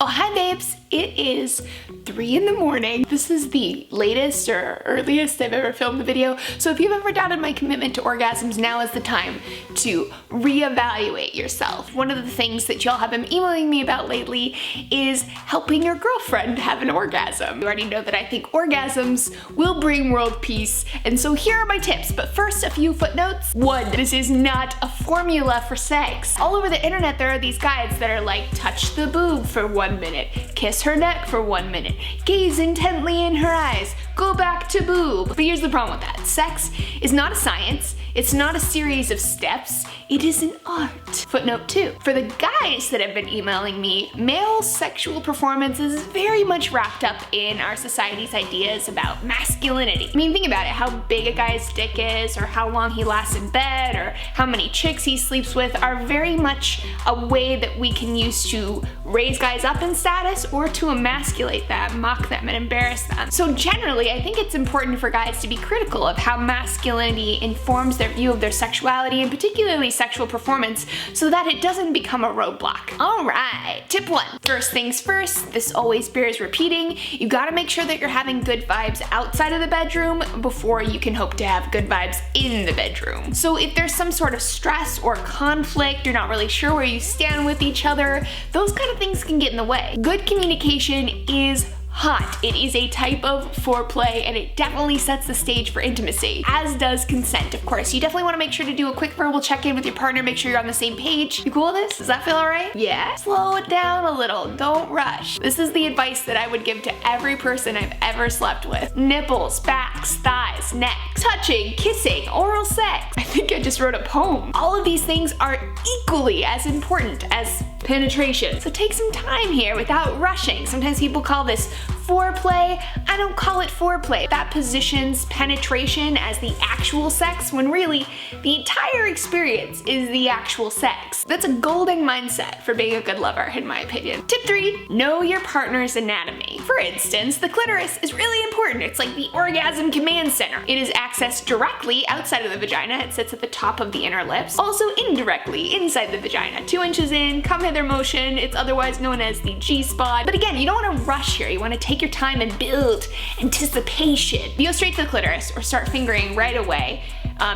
Oh, hi babes. It is 3 in the morning. This is the latest or earliest I've ever filmed the video. So if you've ever doubted my commitment to orgasms, now is the time to reevaluate yourself. One of the things that y'all have been emailing me about lately is helping your girlfriend have an orgasm. You already know that I think orgasms will bring world peace, and so here are my tips. But first, a few footnotes. 1, this is not a formula for sex. All over the internet there are these guides that are like, touch the boob for 1 minute, kiss her neck for 1 minute, gaze intently in her eyes, go back to boob. But here's the problem with that. Sex is not a science, it's not a series of steps, it is an art. Footnote 2, for the guys that have been emailing me, male sexual performance is very much wrapped up in our society's ideas about masculinity. I mean, think about it, how big a guy's dick is, or how long he lasts in bed, or how many chicks he sleeps with are very much a way that we can use to raise guys up in status or to emasculate them, mock them, and embarrass them. So generally, I think it's important for guys to be critical of how masculinity informs their view of their sexuality, and particularly sexual performance, so that it doesn't become a roadblock. Alright, tip 1. First things first, this always bears repeating, you gotta make sure that you're having good vibes outside of the bedroom before you can hope to have good vibes in the bedroom. So if there's some sort of stress or conflict, you're not really sure where you stand with each other, those kind of things can get in the way. Good communication is hot. It is a type of foreplay, and it definitely sets the stage for intimacy, as does consent, of course. You definitely want to make sure to do a quick verbal check-in with your partner, make sure you're on the same page. You cool with this? Does that feel alright? Yeah? Slow it down a little, don't rush. This is the advice that I would give to every person I've ever slept with. Nipples, backs, thighs, neck, touching, kissing, oral sex. I think I just wrote a poem. All of these things are equally as important as penetration. So take some time here without rushing. Sometimes people call this foreplay. I don't call it foreplay. That positions penetration as the actual sex when really the entire experience is the actual sex. That's a golden mindset for being a good lover, in my opinion. Tip 3, know your partner's anatomy. For instance, the clitoris is really important. It's like the orgasm command center. It is accessed directly outside of the vagina. It sits at the top of the inner lips. Also indirectly inside the vagina. 2 inches in, come hither motion. It's otherwise known as the G-spot. But again, you don't want to rush here. You want to take your time and build anticipation. If you go straight to the clitoris or start fingering right away,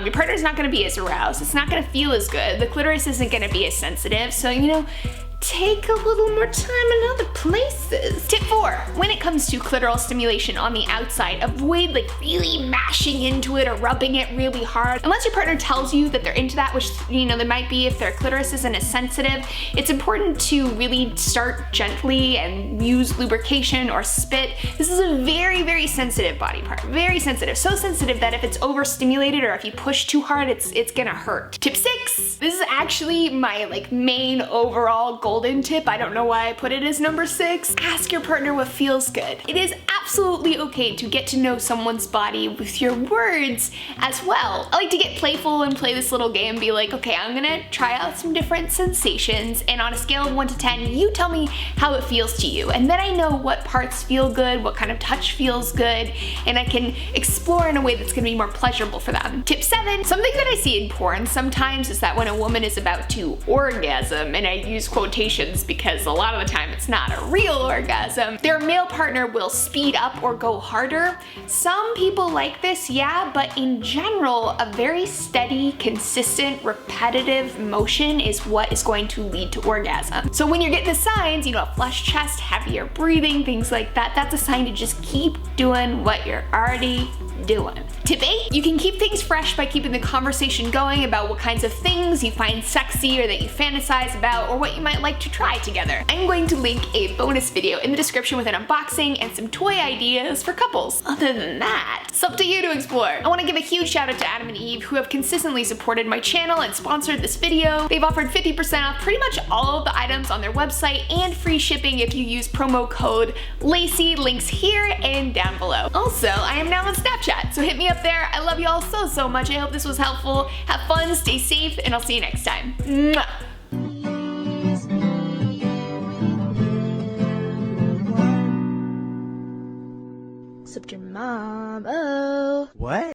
your partner's not going to be as aroused. It's not going to feel as good. The clitoris isn't going to be as sensitive. So, take a little more time in other places. Tip 4, when it comes to clitoral stimulation on the outside, avoid really mashing into it or rubbing it really hard. Unless your partner tells you that they're into that, which they might be if their clitoris isn't as sensitive, it's important to really start gently and use lubrication or spit. This is a very, very sensitive body part. Very sensitive. So sensitive that if it's overstimulated or if you push too hard, it's gonna hurt. Tip 6, this is actually my main overall golden tip. I don't know why I put it as number 6. Ask your partner what feels good. It is absolutely okay to get to know someone's body with your words as well. I like to get playful and play this little game, be like, okay, I'm gonna try out some different sensations, and on a scale of 1 to 10, you tell me how it feels to you. And then I know what parts feel good, what kind of touch feels good, and I can explore in a way that's gonna be more pleasurable for them. Tip 7, something that I see in porn sometimes is that when a woman is about to orgasm, and I use quotations because a lot of the time it's not a real orgasm, their male partner will speed up or go harder. Some people like this, yeah, but in general, a very steady, consistent, repetitive motion is what is going to lead to orgasm. So when you're getting the signs, a flushed chest, heavier breathing, things like that, that's a sign to just keep doing what you're already doing. Tip 8, you can keep things fresh by keeping the conversation going about what kinds of things you find sexy or that you fantasize about or what you might like to try together. I'm going to link a bonus video in the description with an unboxing and some toy ideas for couples. Other than that, it's up to you to explore. I want to give a huge shout out to Adam and Eve, who have consistently supported my channel and sponsored this video. They've offered 50% off pretty much all of the items on their website and free shipping if you use promo code Laci, links here and down below. Also, I am now on Snapchat, so hit me up there. I love you all so much. I hope this was helpful. Have fun, stay safe, and I'll see you next time. Mwah. Except your mom. Oh. What?